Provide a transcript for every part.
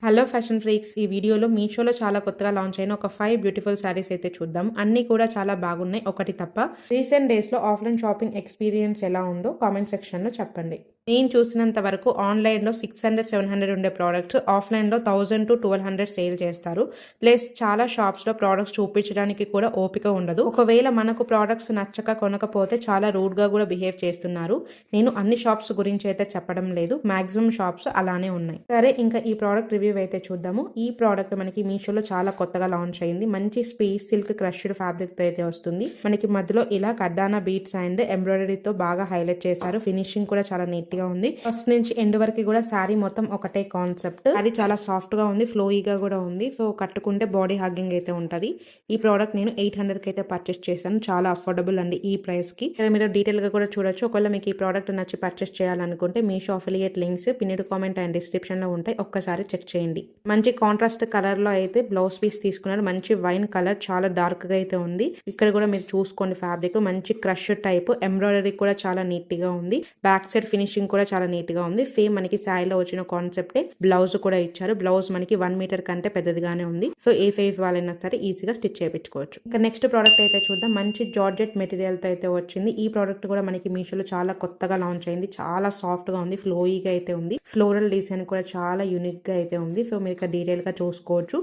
Hello fashion freaks, ఈ వీడియోలో మీషోలో చాలా కొత్తగా లాంచ్ అయిన ఒక 5 బ్యూటిఫుల్ శారీస్ అయితే చూద్దాం. అన్నీ కూడా చాలా బాగున్నాయి, ఒకటి తప్ప. రీసెంట్ డేస్లో ఆఫ్లైన్ షాపింగ్ ఎక్స్పీరియన్స్ ఎలా ఉందో కామెంట్ సెక్షన్లో చెప్పండి. నేను చూసినంత వరకు ఆన్లైన్లో 600-700 ఉండే ప్రోడక్ట్స్ ఆఫ్లైన్లో 1000 to 1200 సేల్ చేస్తారు. ప్లస్ చాలా షాప్స్లో ప్రోడక్ట్స్ చూపించడానికి కూడా ఓపిక ఉండదు. ఒకవేళ మనకు ప్రోడక్ట్స్ నచ్చక కొనకపోతే చాలా రూడ్గా కూడా బిహేవ్ చేస్తున్నారు. నేను అన్ని షాప్స్ గురించి అయితే చెప్పడం లేదు, మాక్సిమం షాప్స్ అలానే ఉన్నాయి. సరే, ఇంకా ఈ ప్రోడక్ట్ రివ్యూ అయితే చూద్దాము. ఈ ప్రోడక్ట్ మనకి మీషోలో చాలా కొత్తగా లాంచ్ అయింది. మంచి స్పేస్ సిల్క్ క్రష్డ్ ఫ్యాబ్రిక్ తో అయితే వస్తుంది. మనకి మధ్యలో ఇలా కర్దానా బీట్స్ అండ్ ఎంబ్రాయిడరీతో బాగా హైలైట్ చేశారు. ఫినిషింగ్ కూడా చాలా నీట్ గా ఉంది. ఫస్ట్ నుంచి ఎండ్ వరకు కూడా శారీ మొత్తం ఒకటే కాన్సెప్ట్. అది చాలా సాఫ్ట్ గా ఉంది, ఫ్లోయిగా కూడా ఉంది. సో కట్టుకుంటే బాడీ హగ్గింగ్ అయితే ఉంటది. ఈ ప్రోడక్ట్ నేను 800 కి అయితే పర్చేస్ చేశాను. చాలా అఫోర్డబుల్ అండి ఈ ప్రైస్ కి. మీరు డీటెయిల్ గా కూడా చూడొచ్చు. ఒకవేళ మీకు ఈ ప్రోడక్ట్ నచ్చి పర్చేస్ చేయాలనుకుంటే Meesho affiliate links పిన్నెడ్ comment and description లో ఉంటాయి, ఒక్కసారి చెక్ చేయండి. మంచి కాంట్రాస్ట్ కలర్ లో అయితే బ్లౌజ్ పీస్ తీసుకున్నారు. మంచి వైన్ కలర్, చాలా డార్క్ గా అయితే ఉంది. ఇక్కడ కూడా మీరు చూసుకోండి, ఫ్యాబ్రిక్ మంచి క్రష్ టైప్, ఎంబ్రాయిడరీ కూడా చాలా నీట్ గా ఉంది. బ్యాక్ సైడ్ ఫినిషింగ్ కూడా చాలా నీట్ గా ఉంది. సేమ్ మనకి శారీలో వచ్చిన కాన్సెప్ట్ బ్లౌజ్ కూడా ఇచ్చారు. బ్లౌజ్ మనకి 1 మీటర్ కంటే పెద్దదిగానే ఉంది. సో ఏ సైజ్ వాళ్ళైనా సరే ఈజీగా స్టిచ్ చేయించుకోవచ్చు. ఇంకా నెక్స్ట్ ప్రోడక్ట్ అయితే చూద్దాం. మంచి జార్జెట్ మెటీరియల్ తో అయితే వచ్చింది. ఈ ప్రోడక్ట్ కూడా మనకి మీషోలో చాలా కొత్తగా లాంచ్ అయింది. చాలా సాఫ్ట్ గా ఉంది, ఫ్లోయిగా అయితే ఉంది. ఫ్లోరల్ డిజైన్ కూడా చాలా యూనిక్ గా అయితే ఉంది. సో మీరు ఇక్కడ డీటెయిల్ గా చూసుకోవచ్చు.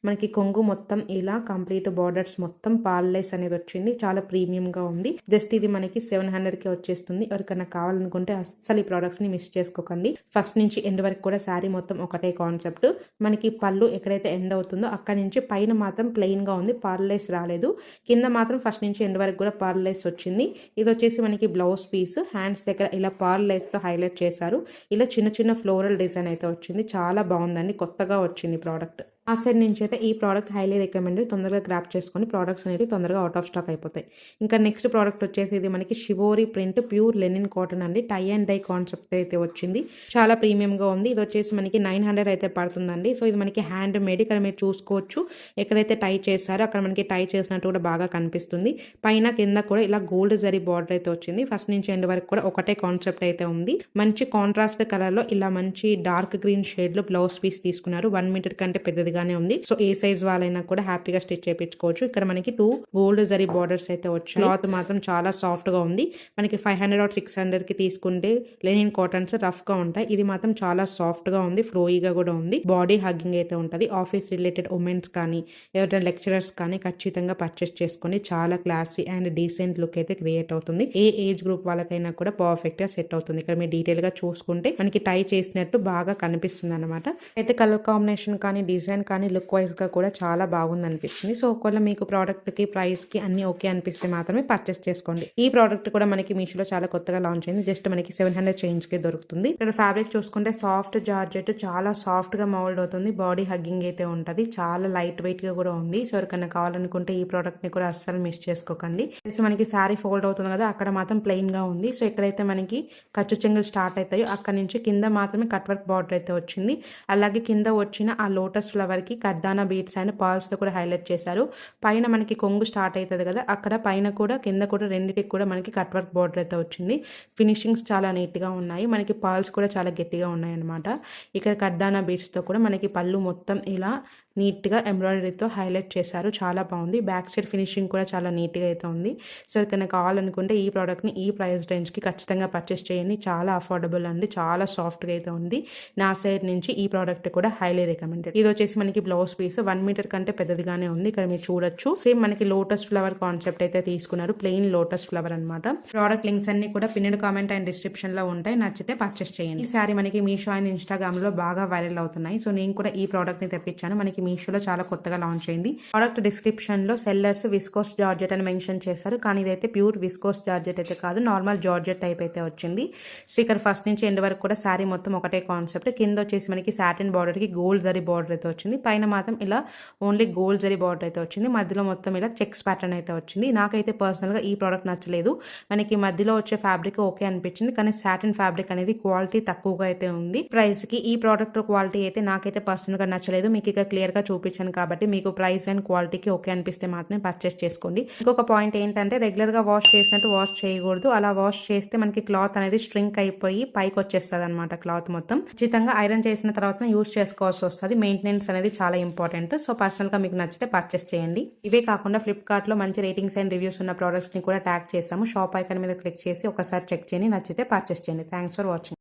మనకి కొంగు మొత్తం ఇలా కంప్లీట్ బార్డర్స్ మొత్తం పాల్లెస్ అనేది వచ్చింది. చాలా ప్రీమియం గా ఉంది. జస్ట్ ఇది మనకి 700 కి వచ్చేస్తుంది. ఎవరికైనా కావాలనుకుంటే అస్సలు ఈ ప్రోడక్ట్స్ ని మిస్ చేసుకోకండి. ఫస్ట్ నుంచి ఎండ్ వరకు కూడా శారీ మొత్తం ఒకటే కాన్సెప్ట్. మనకి పళ్ళు ఎక్కడైతే ఎండ్ అవుతుందో అక్కడ నుంచి పైన మాత్రం ప్లెయిన్ గా ఉంది, పార్లెస్ రాలేదు. కింద మాత్రం ఫస్ట్ నుంచి ఎండ్ వరకు కూడా పార్లెస్ వచ్చింది. ఇది వచ్చేసి మనకి బ్లౌజ్ పీస్. హ్యాండ్స్ దగ్గర ఇలా పార్లెస్ తో హైలైట్ చేశారు. ఇలా చిన్న చిన్న ఫ్లోరల్ డిజైన్ అయితే వచ్చింది. చాలా బాగుందండి, కొత్తగా వచ్చింది ప్రోడక్ట్. ఆ సైడ్ నుంచి అయితే ఈ ప్రోడక్ట్ హైలీ రికమెండెడ్. తొందరగా గ్రాప్ చేసుకొని ప్రోడక్ట్స్ అనేవి తొందరగా అవుట్ ఆఫ్ స్టాక్ అయిపోతాయి. ఇంకా నెక్స్ట్ ప్రోడక్ట్ వచ్చేసి ఇది మనకి shibori print pure linen cotton అండి. టై అండ్ డై కాన్సెప్ట్ అయితే వచ్చింది. చాలా ప్రీమియం గా ఉంది. ఇది వచ్చేసి మనకి 900 అయితే పడుతుందండి. సో ఇది మనకి హ్యాండ్ మేడ్. ఇక్కడ మీరు చూసుకోవచ్చు, ఎక్కడైతే టై చేశారో అక్కడ మనకి టై చేసినట్టు కూడా బాగా కనిపిస్తుంది. పైన కింద కూడా ఇలా గోల్డ్ జరీ బార్డర్ అయితే వచ్చింది. ఫస్ట్ నుంచి ఎండ్ వరకు కూడా ఒకటే కాన్సెప్ట్ అయితే ఉంది. మంచి కాంట్రాస్ట్ కలర్ లో ఇలా మంచి డార్క్ గ్రీన్ షేడ్ లో బ్లౌజ్ పీస్ తీసుకున్నారు. 1 మీటర్ కంటే పెద్దది ఉంది. సో ఏ సైజ్ వాళ్ళైనా కూడా హ్యాపీగా స్టిచ్ చేయించుకోవచ్చు. ఇక్కడ మనకి 2 గోల్డ్ జరీ బార్డర్స్ అయితే వచ్చాయి. క్లాత్ మాత్రం చాలా సాఫ్ట్ గా ఉంది. మనకి 500 or 600 కి తీసుకుంటే లెనిన్ కాటన్స్ రఫ్ గా ఉంటాయి. ఇది మాత్రం చాలా సాఫ్ట్ గా ఉంది, ఫ్లోయిగా కూడా ఉంది. బాడీ హగ్గింగ్ అయితే ఉంటది. ఆఫీస్ రిలేటెడ్ ఉమెన్స్ కానీ ఎవరైనా లెక్చరర్స్ కానీ ఖచ్చితంగా పర్చేస్ చేసుకుని చాలా క్లాసీ అండ్ డీసెంట్ లుక్ అయితే క్రియేట్ అవుతుంది. ఏ ఏజ్ గ్రూప్ వాళ్ళకైనా కూడా పర్ఫెక్ట్ గా సెట్ అవుతుంది. ఇక్కడ మీరు డీటెయిల్ గా చూసుకుంటే మనకి టై చేసినట్టు బాగా కనిపిస్తుంది అనమాట. అయితే కలర్ కాంబినేషన్ కానీ డిజైన్ కానీ లుక్ వైజ్ గా కూడా చాలా బాగుంది అనిపిస్తుంది. సో ఒకవేళ మీకు ప్రోడక్ట్ కి ప్రైస్ కి అన్ని ఓకే అనిపిస్తే మాత్రమే పర్చేస్ చేసుకోండి. ఈ ప్రోడక్ట్ కూడా మనకి మీషోలో చాలా కొత్తగా లాంచ్ అయింది. జస్ట్ మనకి 700 చేంజ్ కి దొరుకుతుంది. ఇక్కడ ఫ్యాబ్రిక్ చూసుకుంటే సాఫ్ట్ జార్జెట్, చాలా సాఫ్ట్ గా మౌల్డ్ అవుతుంది. బాడీ హగ్గింగ్ అయితే ఉంటది. చాలా లైట్ వెయిట్ గా కూడా ఉంది. సో ఎవరికైనా కావాలనుకుంటే ఈ ప్రోడక్ట్ ని కూడా అస్సలు మిస్ చేసుకోకండి. మనకి శారీ ఫోల్డ్ అవుతుంది కదా, అక్కడ మాత్రం ప్లెయిన్ గా ఉంది. సో ఎక్కడైతే మనకి ఖర్చు చెంగులు స్టార్ట్ అవుతాయో అక్కడ నుంచి కింద మాత్రమే కట్ వర్క్ బార్డర్ అయితే వచ్చింది. అలాగే కింద వచ్చిన ఆ లోటస్ ఫ్లవర్ కి కర్దానా బీట్స్ అండ్ పర్ల్స్ తో కూడా హైలైట్ చేశారు. పైన మనకి కొంగు స్టార్ట్ అవుతుంది కదా, అక్కడ పైన కూడా కింద కూడా రెండింటికి కూడా మనకి కట్ వర్క్ బార్డర్ అయితే వచ్చింది. ఫినిషింగ్స్ చాలా నీట్ గా ఉన్నాయి. మనకి పర్ల్స్ కూడా చాలా గట్టిగా ఉన్నాయి అనమాట. ఇక్కడ కర్దానా బీట్స్ తో కూడా మనకి పళ్ళు మొత్తం ఇలా నీట్ గా ఎంబ్రాయిడరీతో హైలైట్ చేశారు. చాలా బాగుంది. బ్యాక్ సైడ్ ఫినిషింగ్ కూడా చాలా నీట్ గా అయితే ఉంది. సో ఇక్కడ కావాలనుకుంటే ఈ ప్రోడక్ట్ ని ఈ ప్రైస్ రేంజ్ కి ఖచ్చితంగా పర్చేస్ చేయండి. చాలా అఫోర్డబుల్ అండి, చాలా సాఫ్ట్ గా అయితే ఉంది. నా సైడ్ నుంచి ఈ ప్రోడక్ట్ కూడా హైలీ రికమెండెడ్. ఇది వచ్చేసి మనకి బ్లౌజ్ పీస్ 1 మీటర్ కంటే పెద్దదిగానే ఉంది. ఇక్కడ మీరు చూడొచ్చు. సేమ్ మనకి లోటస్ ఫ్లవర్ కాన్సెప్ట్ అయితే తీసుకున్నారు. ప్లెయిన్ లోటస్ ఫ్లవర్ అనమాట. ప్రోడక్ట్ లింక్స్ అన్ని కూడా పిన్నెడ్ కామెంట్ అండ్ డిస్క్రిప్షన్ లో ఉంటాయి. నచ్చితే పర్చేస్ చేయండి. ఈ సారీ మనకి మీషో అండ్ ఇన్స్టాగ్రామ్ లో బాగా వైరల్ అవుతున్నాయి. సో నేను కూడా ఈ ప్రోడక్ట్ ని తెప్పించాను. మనకి మీషోలో చాలా కొత్తగా లాంచ్ అయింది. ప్రోడక్ట్ డిస్క్రిప్షన్ లో సెల్లర్స్ విస్కోస్ జార్జెట్ అని మెన్షన్ చేశారు. కానీ ఇదైతే ప్యూర్ విస్కోస్ జార్జెట్ అయితే కాదు, నార్మల్ జార్జెట్ టైప్ అయితే వచ్చింది. సో ఇక్కడ ఫస్ట్ నుంచి ఎండ్ వరకు కూడా శారీ మొత్తం ఒకటే కాన్సెప్ట్. కింద వచ్చేసి మనకి సాటిన్ బార్డర్ కి గోల్డ్ జరీ బార్డర్ అయితే వచ్చింది. వచ్చింది. పైన మాత్రం ఇలా ఓన్లీ గోల్డ్ జరీ బార్డర్ అయితే వచ్చింది. మధ్యలో మొత్తం ఇలా చెక్స్ ప్యాటర్న్ అయితే వచ్చింది. నాకైతే పర్సనల్గా ఈ ప్రోడక్ట్ నచ్చలేదు. మనకి మధ్యలో వచ్చే ఫ్యాబ్రిక్ ఓకే అనిపించింది, కానీ సాటిన్ ఫ్యాబ్రిక్ అనేది క్వాలిటీ తక్కువగా అయితే ఉంది. ప్రైస్ కి ఈ ప్రోడక్ట్ క్వాలిటీ అయితే నాకైతే పర్సనల్ గా నచ్చలేదు. మీకు ఇక క్లియర్ గా చూపించాను కాబట్టి మీకు ప్రైస్ అండ్ క్వాలిటీకి ఓకే అనిపిస్తే మాత్రమే పర్చేస్ చేసుకోండి. ఇంకొక పాయింట్ ఏంటంటే రెగ్యులర్ గా వాష్ చేసినట్టు వాష్ చేయకూడదు. అలా వాష్ చేస్తే మనకి క్లాత్ అనేది స్ట్రింక్ అయిపోయి పైకి వచ్చేస్తుంది అనమాట. క్లాత్ మొత్తం ఖచ్చితంగా ఐరన్ చేసిన తర్వాత యూస్ చేసుకోవాల్సి వస్తుంది. మెయింటెనెన్స్ అనేది చాలా ఇంపార్టెంట్. సో పర్సనల్ గా మీకు నచ్చితే పర్చేస్ చేయండి. ఇవే కాకుండా ఫ్లిప్కార్ట్ లో మంచి రేటింగ్స్ అండ్ రివ్యూస్ ఉన్న ప్రోడక్ట్స్ ని కూడా ట్యాగ్ చేసాము. షాప్ ఐకాన్ మీద క్లిక్ చేసి ఒకసారి చెక్ చేయండి. నచ్చితే పర్చేస్ చేయండి. Thanks for watching.